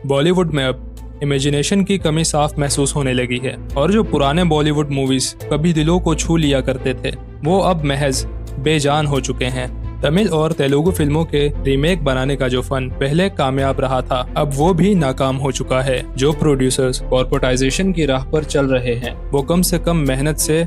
बॉलीवुड में अब इमेजिनेशन की कमी साफ महसूस होने लगी है और जो पुराने बॉलीवुड मूवीज कभी दिलों को छू लिया करते थे वो अब महज बेजान हो चुके हैं। तमिल और तेलुगु फिल्मों के रीमेक बनाने का जो फन पहले कामयाब रहा था अब वो भी नाकाम हो चुका है। जो प्रोड्यूसर्स कॉर्पोरेटाइजेशन की राह पर चल रहे हैं वो कम से कम मेहनत से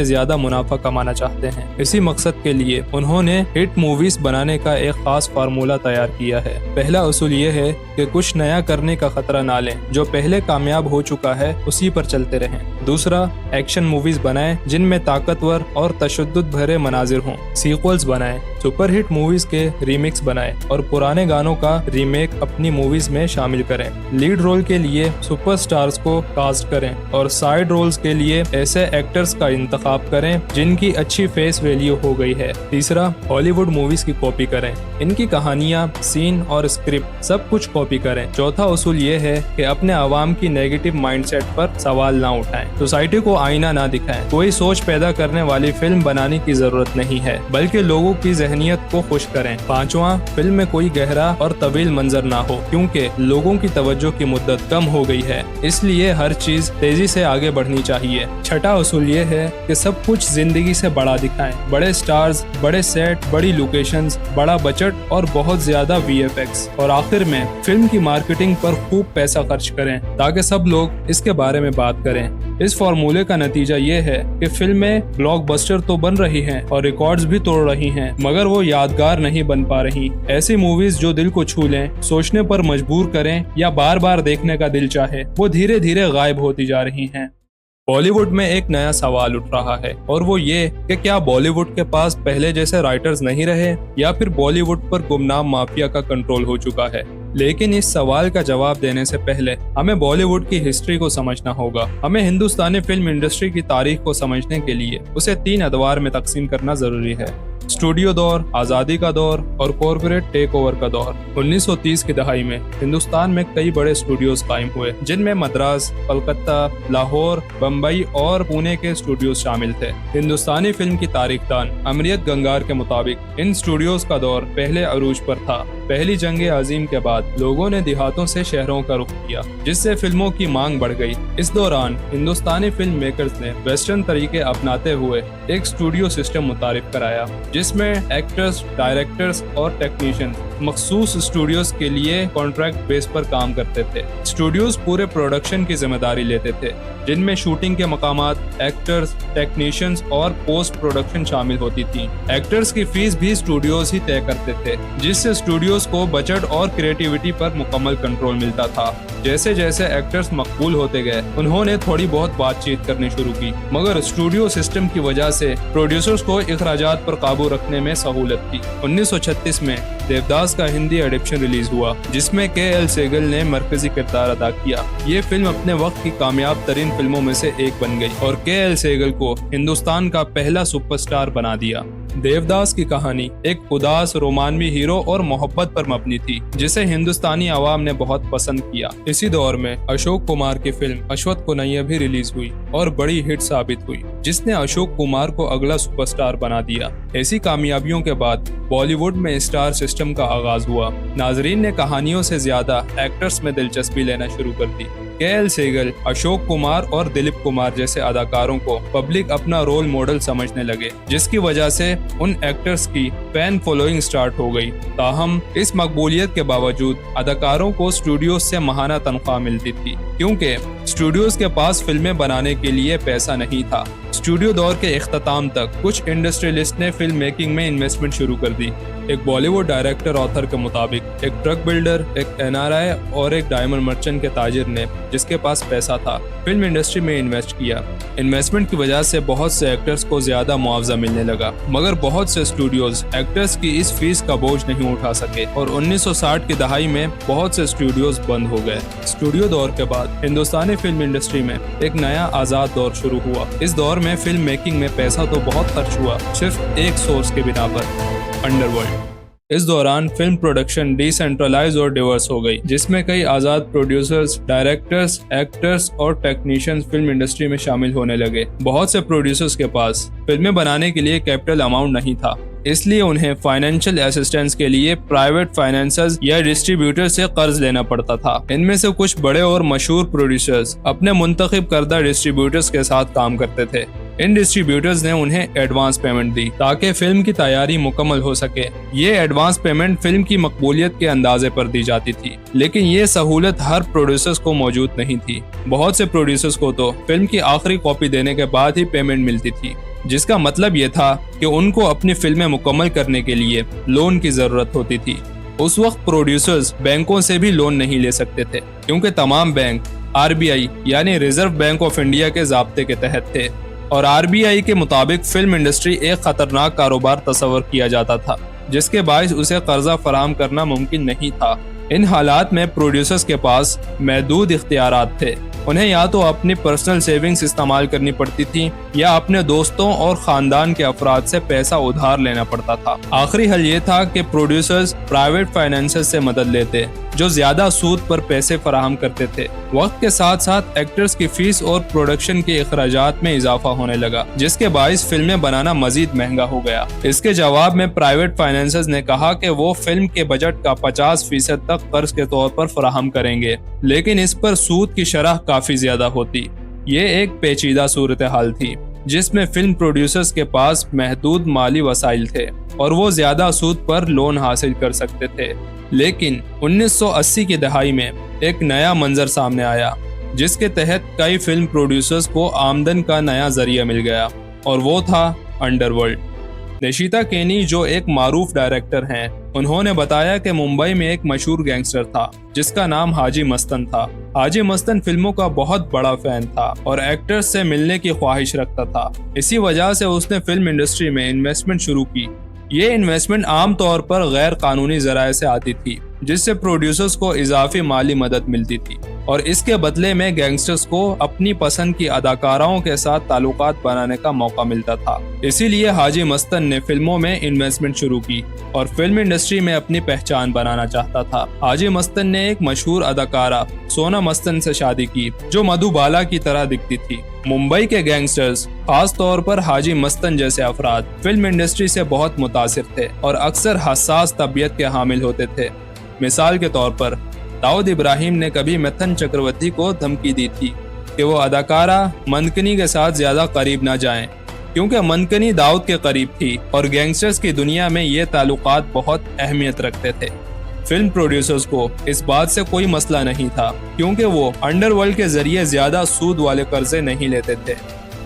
ज्यादा मुनाफा कमाना चाहते हैं। इसी मकसद के लिए उन्होंने हिट मूवीज बनाने का एक खास फार्मूला तैयार किया है। पहला उसूल ये है कि कुछ नया करने का खतरा ना लें, जो पहले कामयाब हो चुका है उसी पर चलते रहें। दूसरा, एक्शन मूवीज बनाएं जिनमें ताकतवर और तशद्दुद भरे मनाजिर हों। सीक्वल्स बनाएं, सुपरहिट मूवीज के रीमिक्स बनाएं और पुराने गानों का रीमेक अपनी मूवीज में शामिल करें। लीड रोल के लिए सुपरस्टार्स को कास्ट करें और साइड रोल्स के लिए ऐसे एक्टर्स का इंतखाब करें जिनकी अच्छी फेस वैल्यू हो गई है। तीसरा, हॉलीवुड मूवीज की कॉपी करें, इनकी कहानियां, सीन और स्क्रिप्ट सब कुछ कॉपी करें। चौथा उसूल ये है कि अपने आवाम की नेगेटिव माइंडसेट पर सवाल ना उठाएं, सोसाइटी को आईना ना दिखाएं। कोई सोच पैदा करने वाली फिल्म बनाने की जरूरत नहीं है, बल्कि लोगों की जहनियत को खुश करें। पांचवा, फिल्म में कोई गहरा और तवील मंजर ना हो, क्योंकि लोगों की तवज्जो की मुद्दत कम हो गई है, इसलिए हर चीज तेजी से आगे बढ़नी चाहिए। छठा उसूल ये है कि सब कुछ जिंदगी से बड़ा दिखाएं, बड़े स्टार्स, बड़े सेट, बड़ी लोकेशंस, बड़ा बजट और बहुत ज्यादा VFX। और आखिर में फिल्म की मार्केटिंग पर खूब पैसा खर्च करें ताकि सब लोग इसके बारे में बात करें। इस फॉर्मूले का नतीजा ये है कि फिल्में ब्लॉकबस्टर तो बन रही हैं और रिकॉर्ड्स भी तोड़ रही हैं, मगर वो यादगार नहीं बन पा रही। ऐसी मूवीज जो दिल को छू लें, सोचने पर मजबूर करें या बार बार देखने का दिल चाहे, वो धीरे धीरे गायब होती जा रही हैं। बॉलीवुड में एक नया सवाल उठ रहा है और वो ये कि क्या बॉलीवुड के पास पहले जैसे राइटर्स नहीं रहे या फिर बॉलीवुड पर गुमनाम माफिया का कंट्रोल हो चुका है। लेकिन इस सवाल का जवाब देने से पहले हमें बॉलीवुड की हिस्ट्री को समझना होगा। हमें हिंदुस्तानी फिल्म इंडस्ट्री की तारीख को समझने के लिए उसे 3 अदवार में तकसीम करना जरूरी है: स्टूडियो दौर, आजादी का दौर और कॉर्पोरेट टेक ओवर का दौर। 1930 की दहाई में हिंदुस्तान में कई बड़े स्टूडियोज कायम हुए, जिनमें मद्रास, कलकत्ता, लाहौर, बम्बई और पुणे के स्टूडियोज शामिल थे। हिंदुस्तानी फिल्म की तारीखदान अमृत गंगार के मुताबिक इन स्टूडियोज का दौर पहले अरूज पर था। पहली जंग अजीम के बाद लोगों ने देहातों से शहरों का रुख किया, जिससे फिल्मों की मांग बढ़ गई। इस दौरान हिंदुस्तानी फिल्म मेकर्स ने वेस्टर्न तरीके अपनाते हुए एक स्टूडियो सिस्टम मुतारिफ कराया, जिसमें एक्टर्स, डायरेक्टर्स और टेक्नीशियंस मखसूस स्टूडियोज के लिए कॉन्ट्रैक्ट बेस पर काम करते थे। स्टूडियोज पूरे प्रोडक्शन की जिम्मेदारी लेते थे, जिनमें शूटिंग के मकामात, एक्टर्स, टेक्नीशियंस और पोस्ट प्रोडक्शन शामिल होती थी। एक्टर्स की फीस भी स्टूडियोज ही तय करते थे, जिससे स्टूडियोज को बजट और क्रिएटिविटी पर मुकम्मल कंट्रोल मिलता था। जैसे जैसे एक्टर्स मकबूल होते गए, उन्होंने थोड़ी बहुत बातचीत करनी शुरू की, मगर स्टूडियो सिस्टम की वजह से प्रोड्यूसर्स को इखराजात पर काबू रखने में सहूलत थी। 1936 में देवदास का हिंदी एडिप्शन रिलीज हुआ, जिसमें KL सेगल ने मरकजी किरदार अदा किया। ये फिल्म अपने वक्त की कामयाब तरीन फिल्मों में से एक बन गई और KL सेगल को हिंदुस्तान का पहला सुपरस्टार बना दिया। देवदास की कहानी एक उदास रोमानवी हीरो और मोहब्बत पर मबनी थी, जिसे हिंदुस्तानी आवाम ने बहुत पसंद किया। इसी दौर में अशोक कुमार की फिल्म अश्वथ कुनैया भी रिलीज हुई और बड़ी हिट साबित हुई, जिसने अशोक कुमार को अगला सुपरस्टार बना दिया। ऐसी कामयाबियों के बाद बॉलीवुड में स्टार सिस्टम का आगाज हुआ। नाजरीन ने कहानियों से ज्यादा एक्टर्स में दिलचस्पी लेना शुरू कर दी। KL सेगल, अशोक कुमार और दिलीप कुमार जैसे अदाकारों को पब्लिक अपना रोल मॉडल समझने लगे, जिसकी वजह से उन एक्टर्स की फैन फॉलोइंग स्टार्ट हो गई। ताहम इस मकबूलियत के बावजूद अदाकारों को स्टूडियोज से माहाना तनख्वाह मिलती थी, क्योंकि स्टूडियोज के पास फिल्में बनाने के लिए पैसा नहीं था। स्टूडियो दौर के इख्तिताम तक कुछ इंडस्ट्रियलिस्ट ने फिल्म मेकिंग में इन्वेस्टमेंट शुरू कर दी। एक बॉलीवुड डायरेक्टर ऑथर के मुताबिक एक ट्रक बिल्डर, एक NRI और एक डायमंड मर्चेंट के ताजिर ने, जिसके पास पैसा था, फिल्म इंडस्ट्री में इन्वेस्ट किया। इन्वेस्टमेंट की वजह से बहुत से एक्टर्स को ज्यादा मुआवजा मिलने लगा, मगर बहुत से स्टूडियोज एक्टर्स की इस फीस का बोझ नहीं उठा सके और 1960 की दहाई में बहुत से स्टूडियोज बंद हो गए। स्टूडियो दौर के बाद हिंदुस्तानी फिल्म इंडस्ट्री में एक नया आजाद दौर शुरू हुआ। इस दौर में फिल्म मेकिंग में पैसा तो बहुत खर्च हुआ, सिर्फ एक सोर्स के बिना पर, अंडरवर्ल्ड। इस दौरान फिल्म प्रोडक्शन डिसेंट्रलाइज और डिवर्स हो गई, जिसमें कई आजाद प्रोड्यूसर्स, डायरेक्टर्स, एक्टर्स और टेक्नीशियंस फिल्म इंडस्ट्री में शामिल होने लगे। बहुत से प्रोड्यूसर्स के पास फिल्में बनाने के लिए कैपिटल अमाउंट नहीं था, इसलिए उन्हें फाइनेंशियल असिस्टेंस के लिए प्राइवेट फाइनेंसर्स या डिस्ट्रीब्यूटर से कर्ज लेना पड़ता था। इनमें से कुछ बड़े और मशहूर प्रोड्यूसर्स अपने मुंतखब करदा डिस्ट्रीब्यूटर्स के साथ काम करते थे। इन डिस्ट्रीब्यूटर्स ने उन्हें एडवांस पेमेंट दी ताकि फिल्म की तैयारी मुकम्मल हो सके। ये एडवांस पेमेंट फिल्म की मकबूलियत के अंदाजे पर दी जाती थी, लेकिन ये सहूलत हर प्रोड्यूसर्स को मौजूद नहीं थी। बहुत से प्रोड्यूसर्स को तो फिल्म की आखिरी कॉपी देने के बाद ही पेमेंट मिलती थी, जिसका मतलब ये था कि उनको अपनी फिल्में मुकम्मल करने के लिए लोन की जरूरत होती थी। उस वक्त प्रोड्यूसर्स बैंकों से भी लोन नहीं ले सकते थे, क्योंकि तमाम बैंक RBI यानी रिजर्व बैंक ऑफ इंडिया के ज़ाब्ते के तहत थे, और RBI के मुताबिक फिल्म इंडस्ट्री एक खतरनाक कारोबार तस्वर किया जाता था, जिसके बायस उसे कर्जा फराहम करना मुमकिन नहीं था। इन हालात में प्रोड्यूसर्स के पास महदूद इख्तियारात थे। उन्हें या तो अपनी पर्सनल सेविंग्स इस्तेमाल करनी पड़ती थी या अपने दोस्तों और खानदान के अफराद से पैसा उधार लेना पड़ता था। आखिरी हल ये था कि प्रोड्यूसर्स प्राइवेट फाइनेंसर्स से मदद लेते, जो ज्यादा सूद पर पैसे फराहम करते थे। वक्त के साथ साथ एक्टर्स की फीस और प्रोडक्शन के अखराजात में इजाफा होने लगा, जिसके बाइस फिल्में बनाना मजीद महंगा हो गया। इसके जवाब में प्राइवेट फाइनेंसर्स ने कहा कि वो फिल्म के बजट का 50% तक कर्ज के तौर पर फराहम करेंगे, लेकिन इस पर सूद की शरह काफी ज्यादा होती। ये एक पेचीदा सूरत हाल थी जिसमें फिल्म प्रोड्यूसर्स के पास महदूद माली वसाइल थे और वो ज्यादा सूद पर लोन हासिल कर सकते थे। लेकिन 1980 की दहाई में एक नया मंजर सामने आया, जिसके तहत कई फिल्म प्रोड्यूसर्स को आमदन का नया जरिया मिल गया, और वो था अंडरवर्ल्ड। निशिता केनी, जो एक मारूफ डायरेक्टर हैं, उन्होंने बताया कि मुंबई में एक मशहूर गैंगस्टर था जिसका नाम हाजी मस्तन था। हाजी मस्तन फिल्मों का बहुत बड़ा फैन था और एक्टर्स से मिलने की ख्वाहिश रखता था। इसी वजह से उसने फिल्म इंडस्ट्री में इन्वेस्टमेंट शुरू की। ये इन्वेस्टमेंट आमतौर पर गैर कानूनी जराये से आती थी, जिससे प्रोड्यूसर्स को इजाफी माली मदद मिलती थी, और इसके बदले में गैंगस्टर्स को अपनी पसंद की अदाकाराओं के साथ ताल्लुकात बनाने का मौका मिलता था। इसीलिए हाजी मस्तन ने फिल्मों में इन्वेस्टमेंट शुरू की और फिल्म इंडस्ट्री में अपनी पहचान बनाना चाहता था। हाजी मस्तन ने एक मशहूर अदाकारा सोना मस्तन से शादी की, जो मधुबाला की तरह दिखती थी। मुंबई के गैंगस्टर्स, खास तौर पर हाजी मस्तन जैसे अफराद, फिल्म इंडस्ट्री से बहुत मुतासिर थे और अक्सर हसास तबीयत के हामिल होते थे। मिसाल के तौर पर दाऊद इब्राहिम ने कभी मिथुन चक्रवर्ती को धमकी दी थी कि वो अदाकारा मंकनी के साथ ज्यादा करीब न जाएं, क्योंकि मंकनी दाऊद के करीब थी और गैंगस्टर्स की दुनिया में ये ताल्लुकात बहुत अहमियत रखते थे। फिल्म प्रोड्यूसर्स को इस बात से कोई मसला नहीं था, क्योंकि वो अंडरवर्ल्ड के जरिए ज्यादा सूद वाले कर्जे नहीं लेते थे।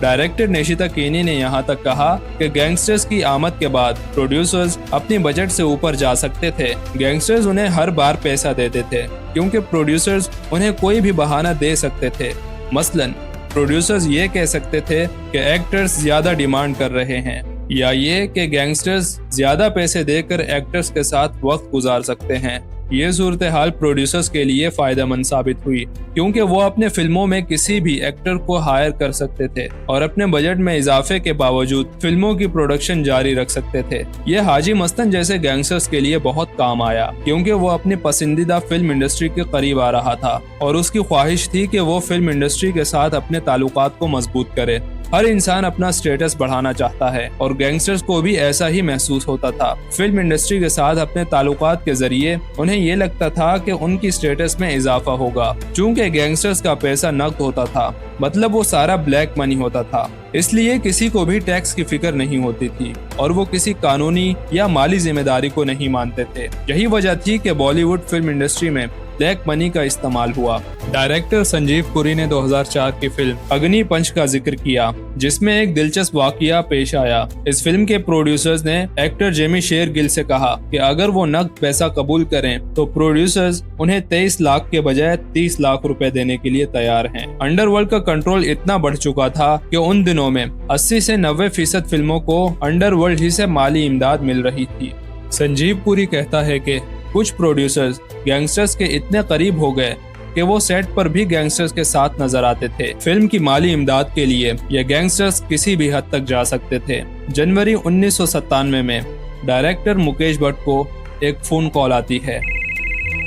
डायरेक्टर निशिता केनी ने यहाँ तक कहा कि गैंगस्टर्स की आमद के बाद प्रोड्यूसर्स अपनी बजट से ऊपर जा सकते थे। गैंगस्टर्स उन्हें हर बार पैसा देते थे, क्योंकि प्रोड्यूसर्स उन्हें कोई भी बहाना दे सकते थे। मसलन प्रोड्यूसर्स ये कह सकते थे कि एक्टर्स ज्यादा डिमांड कर रहे हैं, या ये कि गैंगस्टर्स ज्यादा पैसे देकर एक्टर्स के साथ वक्त गुजार सकते हैं। ये सूरत हाल प्रोड्यूसर्स के लिए फायदेमंद साबित हुई, क्योंकि वो अपने फिल्मों में किसी भी एक्टर को हायर कर सकते थे और अपने बजट में इजाफे के बावजूद फिल्मों की प्रोडक्शन जारी रख सकते थे। ये हाजी मस्तन जैसे गैंगस्टर्स के लिए बहुत काम आया, क्योंकि वो अपनी पसंदीदा फिल्म इंडस्ट्री के करीब आ रहा था और उसकी ख्वाहिश थी कि वो फिल्म इंडस्ट्री के साथ अपने ताल्लुकात को मजबूत करे। हर इंसान अपना स्टेटस बढ़ाना चाहता है और गैंगस्टर्स को भी ऐसा ही महसूस होता था। फिल्म इंडस्ट्री के साथ अपने ताल्लुकात के जरिए उन्हें ये लगता था कि उनकी स्टेटस में इजाफा होगा। चूंकि गैंगस्टर्स का पैसा नकद होता था, मतलब वो सारा ब्लैक मनी होता था, इसलिए किसी को भी टैक्स की फिक्र नहीं होती थी और वो किसी कानूनी या माली जिम्मेदारी को नहीं मानते थे। यही वजह थी कि बॉलीवुड फिल्म इंडस्ट्री में ब्लैक मनी का इस्तेमाल हुआ। डायरेक्टर संजीव पुरी ने 2004 की फिल्म अग्नि पंच का जिक्र किया, जिसमें एक दिलचस्प वाकया पेश आया। इस फिल्म के प्रोड्यूसर्स ने एक्टर जेमी शेरगिल से कहा कि अगर वो नकद पैसा कबूल करें तो प्रोड्यूसर्स उन्हें 23 लाख के बजाय 30 लाख रुपए देने के लिए तैयार हैं। अंडरवर्ल्ड का कंट्रोल इतना बढ़ चुका था कि उन दिनों में 80 से 90% फिल्मों को अंडरवर्ल्ड ही से माली इमदाद मिल रही थी। संजीव पुरी कहता है कि कुछ प्रोड्यूसर्स गैंगस्टर्स के इतने करीब हो गए कि वो सेट पर भी गैंगस्टर्स के साथ नजर आते थे। फिल्म की माली इमदाद के लिए ये गैंगस्टर्स किसी भी हद तक जा सकते थे। जनवरी 1997 में डायरेक्टर मुकेश भट्ट को एक फोन कॉल आती है।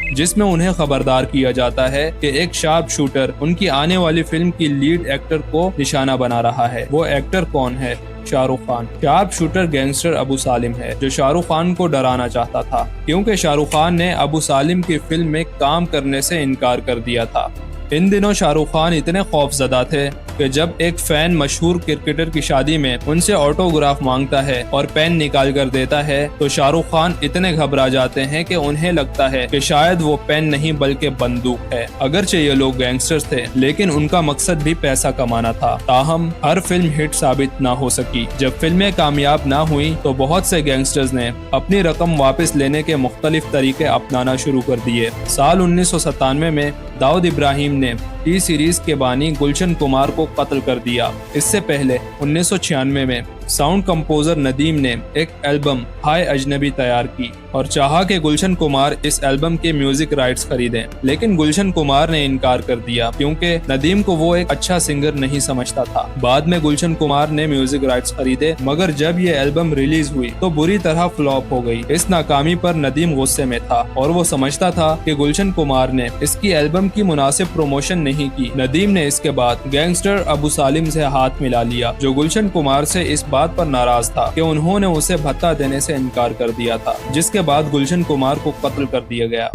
जिसमें उन्हें खबरदार किया जाता है कि एक शार्प शूटर उनकी आने वाली फिल्म की लीड एक्टर को निशाना बना रहा है। वो एक्टर कौन है? Shahrukh Khan. Sharp shooter gangster Abu Salem है, जो शाहरुख खान को डराना चाहता था, क्योंकि शाहरुख खान ने अबू सालिम की फिल्म में काम करने से इनकार कर दिया था। इन दिनों शाहरुख खान इतने खौफजदा थे कि जब एक फैन मशहूर क्रिकेटर की शादी में उनसे ऑटोग्राफ मांगता है और पेन निकाल कर देता है तो शाहरुख खान इतने घबरा जाते हैं कि उन्हें लगता है कि शायद वो पेन नहीं बल्कि बंदूक है। अगरचे ये लोग गैंगस्टर्स थे, लेकिन उनका मकसद भी पैसा कमाना था। ताहम हर फिल्म हिट साबित ना हो सकी। जब फिल्में कामयाब ना हुई तो बहुत से गैंगस्टर्स ने अपनी रकम वापस लेने के मुख्तलिफ तरीके अपनाना शुरू कर दिए। साल 1997 में दाऊद इब्राहिम ने टी सीरीज के बानी गुलशन कुमार को कत्ल कर दिया। इससे पहले 1996 में साउंड कंपोजर नदीम ने एक एल्बम हाय अजनबी तैयार की और चाहा कि गुलशन कुमार इस एल्बम के म्यूजिक राइट्स खरीदें, लेकिन गुलशन कुमार ने इनकार कर दिया क्योंकि नदीम को वो एक अच्छा सिंगर नहीं समझता था। बाद में गुलशन कुमार ने म्यूजिक राइट्स खरीदे, मगर जब ये एल्बम रिलीज हुई तो बुरी तरह फ्लॉप हो गई। इस नाकामी पर नदीम गुस्से में था और वो समझता था कि गुलशन कुमार ने इसकी एल्बम की मुनासिब प्रमोशन नहीं की। नदीम ने इसके बाद गैंगस्टर अबू सालिम से हाथ मिला लिया, जो गुलशन कुमार से इस बात पर नाराज था कि उन्होंने उसे भत्ता देने से इनकार कर दिया था, जिसके बाद गुलशन कुमार को कत्ल कर दिया गया।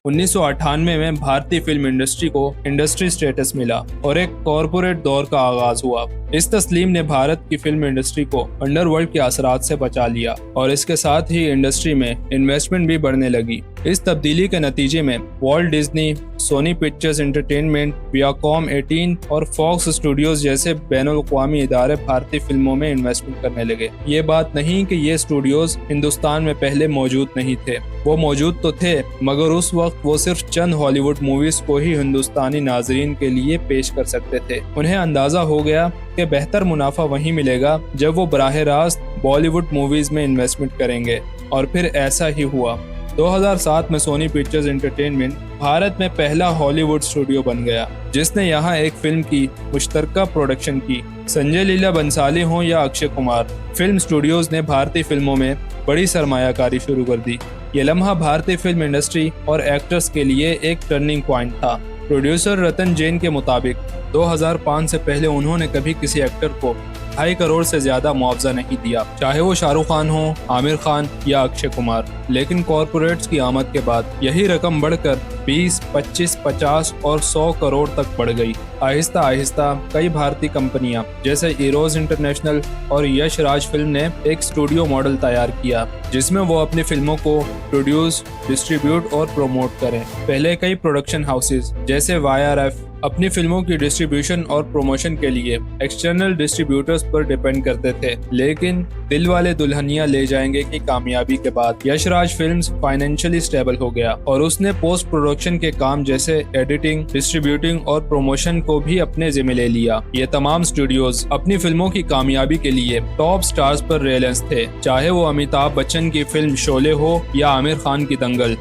1998 में भारतीय फिल्म इंडस्ट्री को इंडस्ट्री स्टेटस मिला और एक कॉरपोरेट दौर का आगाज हुआ। इस तस्लीम ने भारत की फिल्म इंडस्ट्री को अंडरवर्ल्ड के असरात से बचा लिया और इसके साथ ही इंडस्ट्री में इन्वेस्टमेंट भी बढ़ने लगी। इस तब्दीली के नतीजे में Walt Disney, Sony Pictures Entertainment, Viacom 18 और फॉक्स स्टूडियोज जैसे बैनुल-अक़वामी इदारे भारतीय फिल्मों में इन्वेस्टमेंट करने लगे। ये बात नहीं कि ये स्टूडियोज हिंदुस्तान में पहले मौजूद नहीं थे, वो मौजूद तो थे, मगर उस वक्त वो सिर्फ चंद हॉलीवुड मूवीज को ही हिंदुस्तानी नाजरीन के लिए पेश कर सकते थे। उन्हें अंदाजा हो गया कि बेहतर मुनाफा वहीं मिलेगा जब वो बराह रास्त बॉलीवुड मूवीज में इन्वेस्टमेंट करेंगे, और फिर ऐसा ही हुआ। 2007 में सोनी पिक्चर्स एंटरटेनमेंट भारत में पहला हॉलीवुड स्टूडियो बन गया, जिसने यहाँ एक फिल्म की मुश्तरका प्रोडक्शन की। संजय लीला बंसाली हो या अक्षय कुमार, फिल्म स्टूडियोज ने भारतीय फिल्मों में बड़ी सरमायाकारी शुरू कर दी। ये लम्हा भारतीय फिल्म इंडस्ट्री और एक्टर्स के लिए एक टर्निंग पॉइंट था। प्रोड्यूसर रतन जैन के मुताबिक 2005 से पहले उन्होंने कभी किसी एक्टर को 2.5 करोड़ से ज्यादा मुआवजा नहीं दिया, चाहे वो शाहरुख खान हो, आमिर खान या अक्षय कुमार। लेकिन कॉरपोरेट्स की आमद के बाद यही रकम बढ़कर 20, 25, 50 और 100 करोड़ तक बढ़ गई। आहिस्ता आहिस्ता कई भारतीय कंपनियां जैसे इरोज इंटरनेशनल और यश राज फिल्म ने एक स्टूडियो मॉडल तैयार किया, जिसमें वो अपनी फिल्मों को प्रोड्यूस, डिस्ट्रीब्यूट और प्रमोट करें। पहले कई प्रोडक्शन हाउसेज जैसे YRF अपनी फिल्मों की डिस्ट्रीब्यूशन और प्रमोशन के लिए एक्सटर्नल डिस्ट्रीब्यूटर्स पर डिपेंड करते थे, लेकिन दिलवाले दुल्हनिया ले जाएंगे की कामयाबी के बाद यशराज फिल्म्स फाइनेंशियली स्टेबल हो गया और उसने पोस्ट प्रोडक्शन के काम जैसे एडिटिंग, डिस्ट्रीब्यूटिंग और प्रमोशन को भी अपने जिम्मे ले लिया। ये तमाम स्टूडियोज अपनी फिल्मों की कामयाबी के लिए टॉप स्टार्स पर रिलायंस थे, चाहे वो अमिताभ बच्चन की फिल्म शोले हो या आमिर खान की दंगल।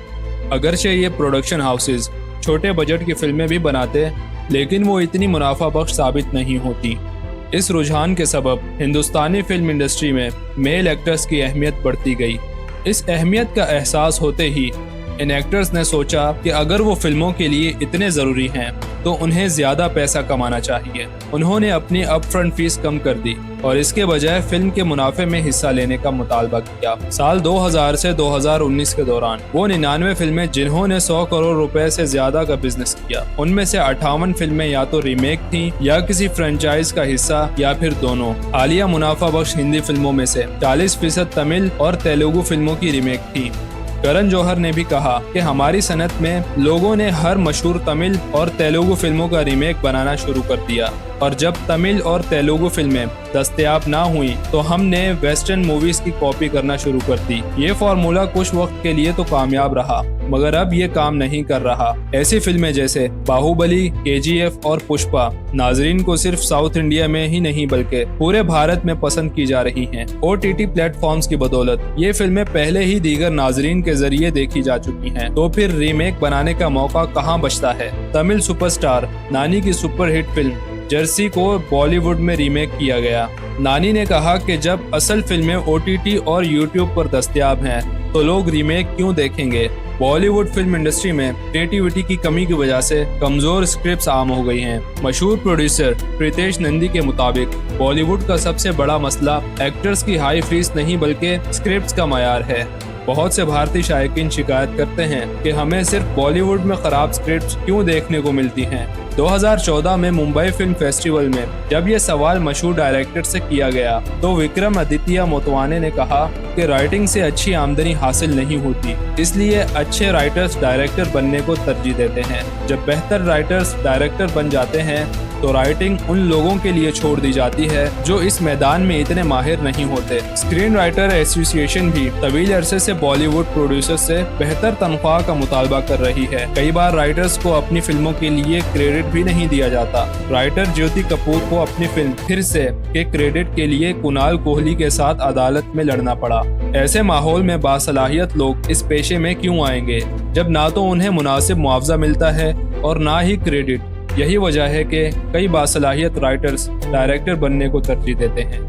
अगरचे ये प्रोडक्शन हाउसेज छोटे बजट की फिल्में भी बनाते, लेकिन वो इतनी मुनाफा बख्श साबित नहीं होती। इस रुझान के सबब हिंदुस्तानी फिल्म इंडस्ट्री में मेल एक्टर्स की अहमियत बढ़ती गई। इस अहमियत का एहसास होते ही इन एक्टर्स ने सोचा कि अगर वो फिल्मों के लिए इतने ज़रूरी हैं तो उन्हें ज़्यादा पैसा कमाना चाहिए। उन्होंने अपनी अपफ्रंट फीस कम कर दी और इसके बजाय फिल्म के मुनाफे में हिस्सा लेने का मुतालबा किया। साल 2000 से 2019 के दौरान वो 99 फिल्में जिन्होंने 100 करोड़ रुपए से ज्यादा का बिजनेस किया, उनमें से 58 फिल्में या तो रीमेक थीं या किसी फ्रेंचाइज का हिस्सा या फिर दोनों। हालिया मुनाफा बख्श हिंदी फिल्मों में से 40% तमिल और तेलुगु फिल्मों की रीमेक थी। करण जौहर ने भी कहा कि हमारी सनत में लोगों ने हर मशहूर तमिल और तेलुगु फिल्मों का रीमेक बनाना शुरू कर दिया, और जब तमिल और तेलुगु फिल्में दस्तयाब ना हुई तो हमने वेस्टर्न मूवीज की कॉपी करना शुरू कर दी। ये फार्मूला कुछ वक्त के लिए तो कामयाब रहा, मगर अब ये काम नहीं कर रहा। ऐसी फिल्में जैसे बाहुबली, KGF और पुष्पा नाजरीन को सिर्फ साउथ इंडिया में ही नहीं बल्कि पूरे भारत में पसंद की जा रही हैं। OTT प्लेटफॉर्म्स की बदौलत ये फिल्में पहले ही दीगर नाजरीन के जरिए देखी जा चुकी हैं, तो फिर रीमेक बनाने का मौका कहाँ बचता है। तमिल सुपरस्टार नानी की सुपरहिट फिल्म जर्सी को बॉलीवुड में रीमेक किया गया। नानी ने कहा कि जब असल फिल्में OTT और YouTube पर दस्तयाब हैं तो लोग रीमेक क्यों देखेंगे। बॉलीवुड फिल्म इंडस्ट्री में क्रिएटिविटी की कमी की वजह से कमजोर स्क्रिप्ट्स आम हो गई हैं। मशहूर प्रोड्यूसर प्रीतेश नंदी के मुताबिक बॉलीवुड का सबसे बड़ा मसला एक्टर्स की हाई फीस नहीं बल्कि स्क्रिप्ट्स का मयार है। बहुत से भारतीय शायकीन शिकायत करते हैं कि हमें सिर्फ बॉलीवुड में खराब स्क्रिप्ट्स क्यों देखने को मिलती हैं। 2014 में मुंबई फिल्म फेस्टिवल में जब ये सवाल मशहूर डायरेक्टर से किया गया तो विक्रम आदित्य मोटवाने ने कहा कि राइटिंग से अच्छी आमदनी हासिल नहीं होती, इसलिए अच्छे राइटर्स डायरेक्टर बनने को तरजीह देते हैं। जब बेहतर राइटर्स डायरेक्टर बन जाते हैं तो राइटिंग उन लोगों के लिए छोड़ दी जाती है जो इस मैदान में इतने माहिर नहीं होते। स्क्रीन राइटर एसोसिएशन भी तवील अरसे से बॉलीवुड प्रोड्यूसर से बेहतर तनख्वाह का मुतालबा कर रही है। कई बार राइटर्स को अपनी फिल्मों के लिए क्रेडिट भी नहीं दिया जाता। राइटर ज्योति कपूर को अपनी फिल्म फिर से के क्रेडिट के लिए कुणाल कोहली के साथ अदालत में लड़ना पड़ा। ऐसे माहौल में बासलाहियत लोग इस पेशे में क्यों आएंगे जब ना तो उन्हें मुनासिब मुआवजा मिलता है और ना ही क्रेडिट। यही वजह है कि कई बासलाहियत राइटर्स डायरेक्टर बनने को तरजीह देते हैं।